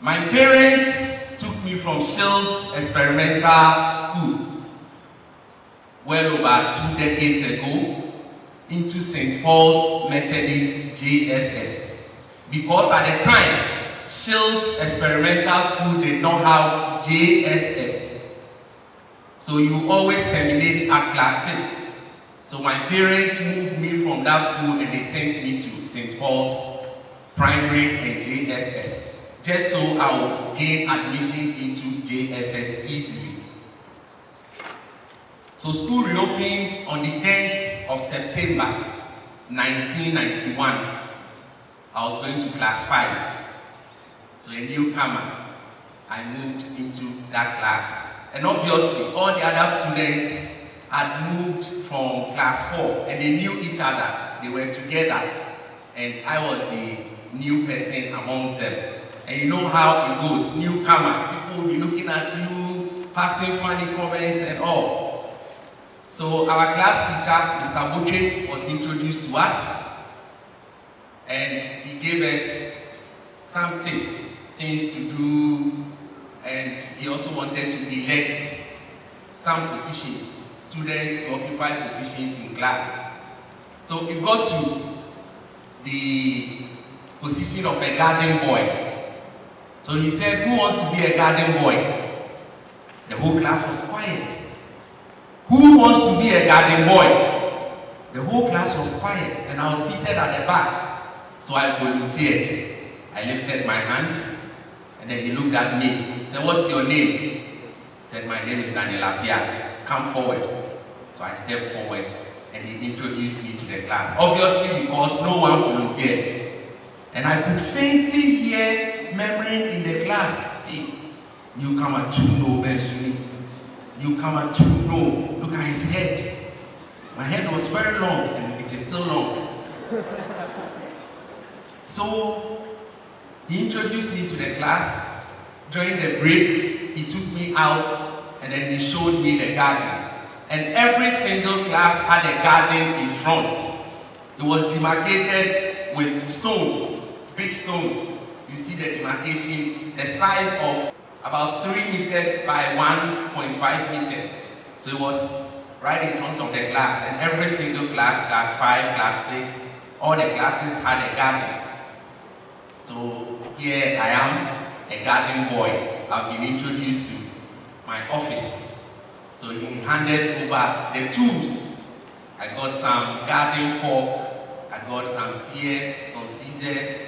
My parents took me from Shields Experimental School well over 2 decades ago into St. Paul's Methodist JSS, because at the time Shields Experimental School did not have JSS, so you always terminate at class 6. So my parents moved me from that school and they sent me to St. Paul's Primary and JSS, just so I would gain admission into JSS easily. So school reopened on the 10th of September 1991. I was going to class 5. So a newcomer, I moved into that class. And obviously, all the other students had moved from class 4 and they knew each other. They were together. And I was the new person amongst them. And you know how it goes, newcomer. People will be looking at you, passing funny comments and all. So our class teacher, Mr. Boche, was introduced to us. And he gave us some tips, things to do, and he also wanted to elect some positions, students to occupy positions in class. So it got to the position of a garden boy. So he said, who wants to be a garden boy? The whole class was quiet. Who wants to be a garden boy? The whole class was quiet, and I was seated at the back. So I volunteered. I lifted my hand, and then he looked at me. He said, what's your name? He said, my name is Daniel Apia. Come forward. So I stepped forward, and he introduced me to the class. Obviously, because no one volunteered. And I could faintly hear murmuring in the class, hey, newcomer 2 no Bensuni. Newcomer 2 no. Look at his head. My head was very long, and it is still long. So he introduced me to the class. During the break, he took me out, and then he showed me the garden. And every single class had a garden in front. It was demarcated with stones, big stones. You see the demarcation, the size of about 3 meters by 1.5 meters. So it was right in front of the class, and every single class, class 5, class 6, all the classes had a garden. So here I am, a garden boy. I've been introduced to my office. So he handed over the tools. I got some garden fork, I got some shears, some scissors,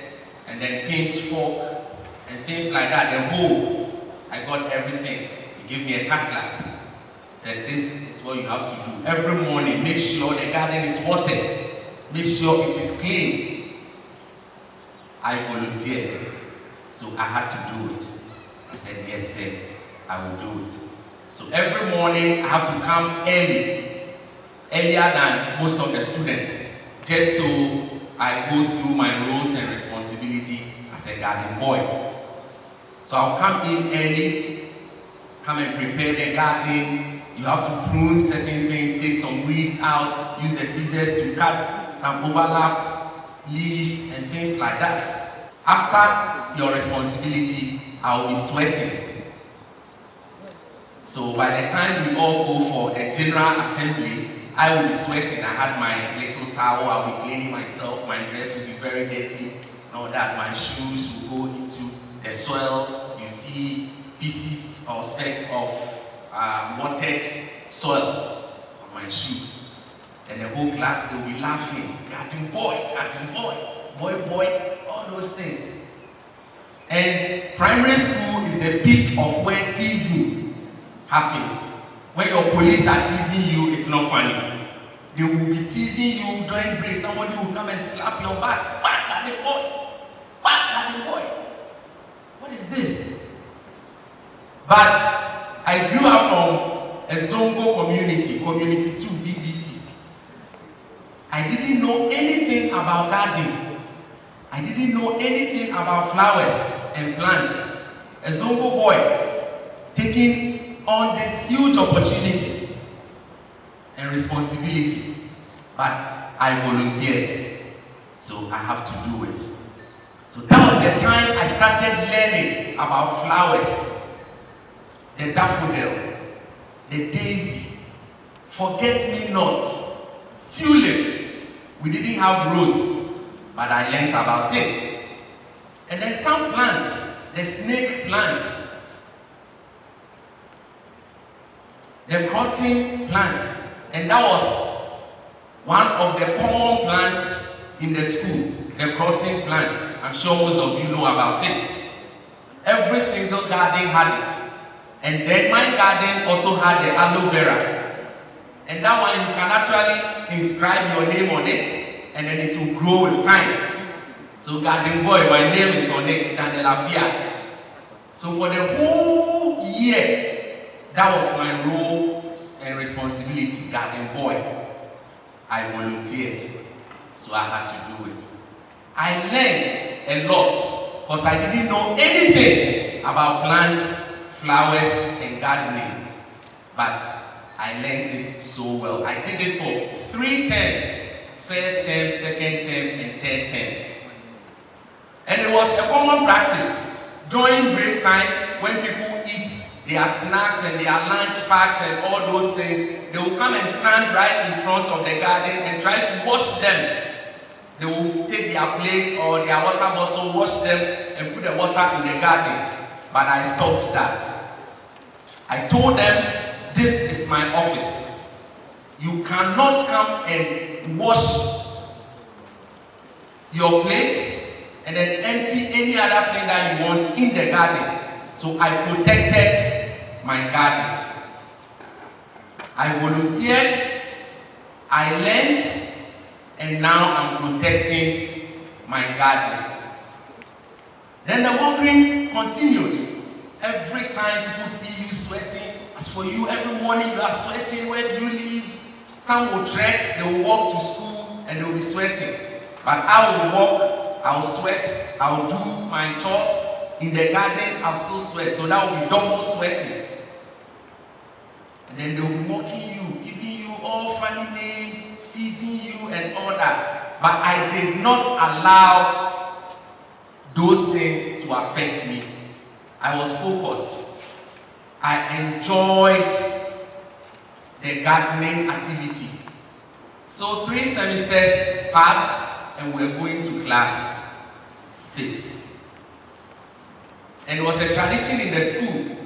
and then pinch fork, and things like that, the hoe. I got everything. He gave me a cutlass. Said, this is what you have to do. Every morning, make sure the garden is watered. Make sure it is clean. I volunteered. So I had to do it. He said, yes, sir, I will do it. So every morning, I have to come early. Earlier than most of the students. Just so I go through my roles and responsibility as a garden boy. So I'll come in early, come and prepare the garden. You have to prune certain things, take some weeds out, use the scissors to cut some overlap leaves and things like that. After your responsibility, I will be sweating. So by the time we all go for a general assembly, I will be sweating. I had my little towel, I'll be cleaning myself, my dress will be very dirty, and all that. My shoes will go into the soil. You see pieces or specks of watered soil on my shoe. And the whole class, they'll be laughing. Garden boy, boy, all those things. And primary school is the peak of where teasing happens. When your police are teasing you, it's not funny. They will be teasing you during break. Somebody will come and slap your back. Back at the boy. What is this? But I grew up from a Zongo community, community 2 BBC. I didn't know anything about gardening. I didn't know anything about flowers and plants. A Zongo boy taking on this huge opportunity and responsibility. But I volunteered, so I have to do it. So that was the time I started learning about flowers. The daffodil, the daisy, forget-me-not, tulip. We didn't have rose, but I learned about it. And then some plants, the snake plant, the cotton plant, and that was one of the common plants in the school, the cotton plant. I'm sure most of you know about it. Every single garden had it. And then my garden also had the aloe vera. And that one you can actually inscribe your name on it, and then it will grow with time. So garden boy, my name is on it, and it'll appear. So for the whole year, that was my role and responsibility, garden boy. I volunteered, so I had to do it. I learned a lot because I didn't know anything about plants, flowers, and gardening. But I learned it so well. I did it for 3 terms. First term, second term, and third term. And it was a common practice during break time when people eat their snacks and their lunch packs and all those things. They will come and stand right in front of the garden and try to wash them. They will take their plates or their water bottle, wash them, and put the water in the garden. But I stopped that. I told them, this is my office. You cannot come and wash your plates and then empty any other thing that you want in the garden. So I protected my garden. I volunteered, I learned, and now I'm protecting my garden. Then the wandering continued. Every time people see you sweating, as for you, every morning you are sweating. Where do you live? Some will trek, they will walk to school, and they will be sweating. But I will walk, I will sweat, I will do my chores in the garden, I'll still sweat. So that will be double sweating. And then they will be mocking you, giving you all funny names, teasing you, and all that. But I did not allow those things to affect me. I was focused. I enjoyed the gardening activity. So 3 semesters passed and we're going to class 6. And it was a tradition in the school.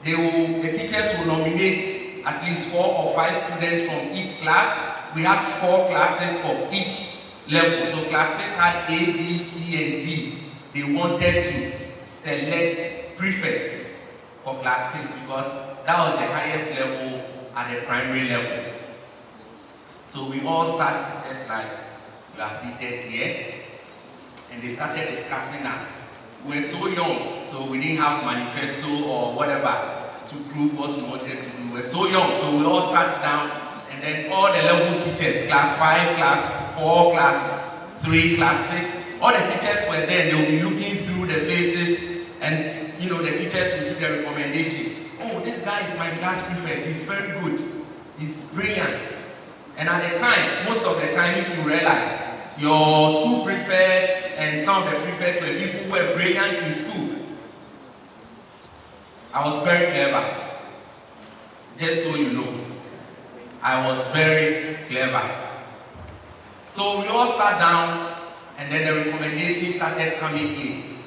The teachers will nominate at least 4 or 5 students from each class. We had 4 classes for each level. So class 6 had A, B, C, and D. They wanted to select prefects for class 6 because that was the highest level at the primary level. So we all sat just like you are seated here, and they started discussing us. We were so young, so we didn't have manifesto or whatever to prove what we wanted to do. We were so young, so we all sat down, and then all the level teachers, class 5, class 4, class 3, class 6, all the teachers were there. They will be looking through the faces, and the teachers will give the recommendation. Oh, this guy is my class prefect. He's very good. He's brilliant. And at the time, most of the time, if you realize, your school prefects and some of the prefects were people who were brilliant in school. I was very clever. Just so you know, I was very clever. So we all sat down, and then the recommendations started coming in.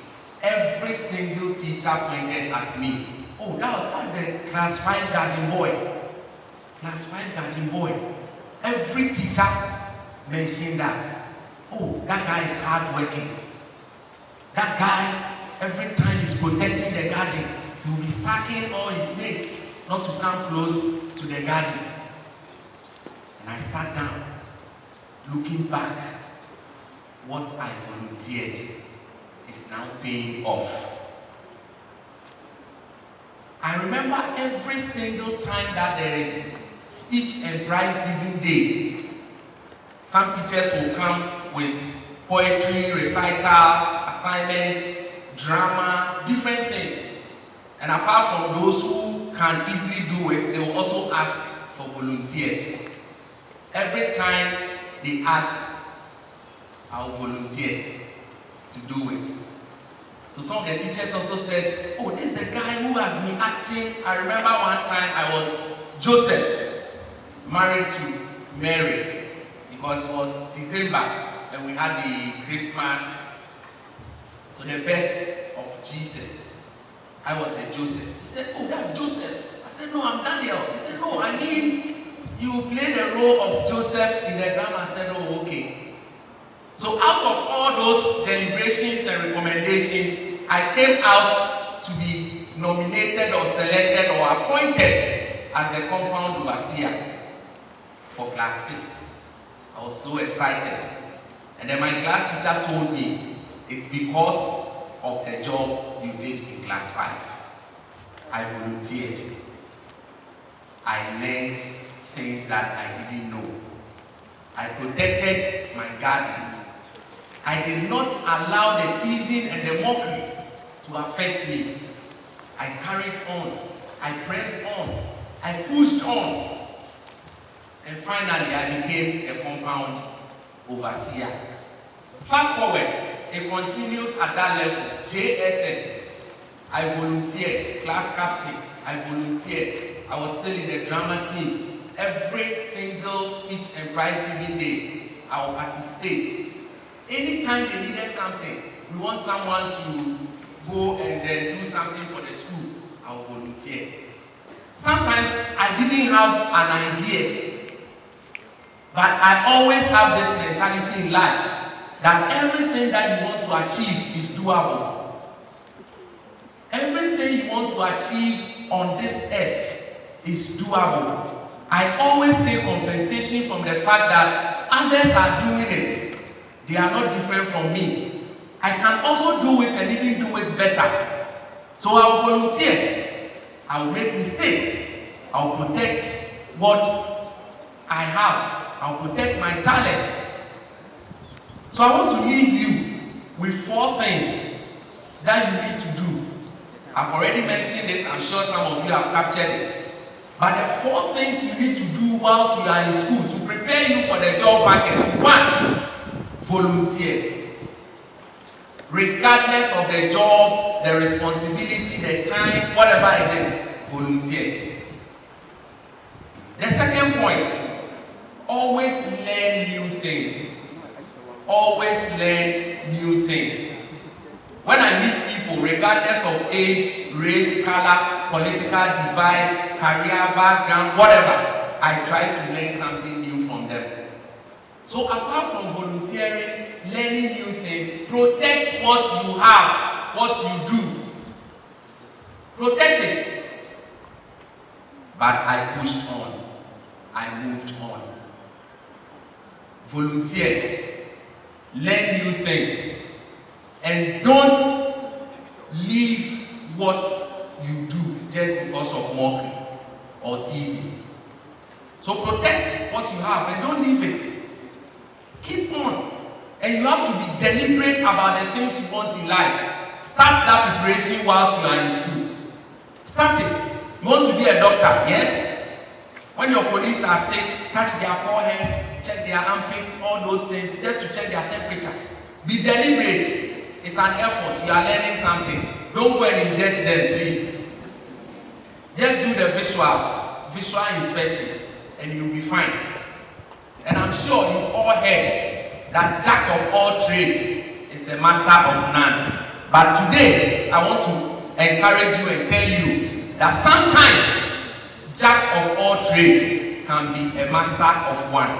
Every single teacher pointed at me. Oh, that's the class 5 garden boy. Class 5 garden boy. Every teacher mentioned that. Oh, that guy is hardworking. That guy, every time he's protecting the garden, he will be sacking all his mates not to come close to the garden. And I sat down, looking back, what I volunteered is now paying off. I remember every single time that there is speech and prize giving day, some teachers will come with poetry, recital, assignments, drama, different things. And apart from those who can easily do it, they will also ask for volunteers. Every time they ask, I'll volunteer. to do it. So some of the teachers also said, oh, this is the guy who has been acting. I remember one time I was Joseph, married to Mary, because it was December and we had the Christmas, so the birth of Jesus. I was the Joseph. He said, oh, that's Joseph. I said, no, I'm Daniel. He said, no, I mean, you play the role of Joseph in the drama. I said, oh, okay. So out of all those deliberations and recommendations, I came out to be nominated or selected or appointed as the compound overseer for class 6. I was so excited. And then my class teacher told me, it's because of the job you did in class 5. I volunteered. I learned things that I didn't know. I protected my garden. I did not allow the teasing and the mockery to affect me. I carried on. I pressed on. I pushed on. And finally, I became a compound overseer. Fast forward, it continued at that level. JSS, I volunteered. Class captain, I volunteered. I was still in the drama team. Every single speech and prize giving day, I will participate. Anytime they needed something, we want someone to go and then do something for the school, I will volunteer. Sometimes I didn't have an idea, but I always have this mentality in life that everything that you want to achieve is doable. Everything you want to achieve on this earth is doable. I always take compensation from the fact that others are doing it. They are not different from me. I can also do it and even do it better. So I will volunteer. I will make mistakes. I will protect what I have. I will protect my talent. So I want to leave you with 4 things that you need to do. I've already mentioned it. I'm sure some of you have captured it. But the 4 things you need to do whilst you are in school to prepare you for the job market. 1, volunteer. Regardless of the job, the responsibility, the time, whatever it is, volunteer. The second point, always learn new things. Always learn new things. When I meet people, regardless of age, race, color, political divide, career background, whatever, I try to learn something new from them. So apart from volunteering, learning new things, protect what you have, what you do. Protect it. But I pushed on. I moved on. Volunteer. Learn new things. And don't leave what you do just because of mockery or teasing. So protect what you have and don't leave it. Keep on. And you have to be deliberate about the things you want in life. Start that preparation whilst you are in school. Start it. You want to be a doctor, yes? When your colleagues are sick, touch their forehead, check their armpits, all those things, just to check their temperature. Be deliberate. It's an effort. You are learning something. Don't go and inject them, please. Just do the visual inspections, and you'll be fine. And I'm sure you've all heard that Jack of all trades is a master of none. But today, I want to encourage you and tell you that sometimes Jack of all trades can be a master of one.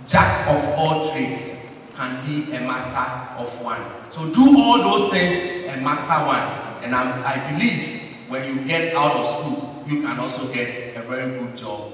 Jack of all trades can be a master of one. So do all those things and master one. And I believe when you get out of school, you can also get a very good job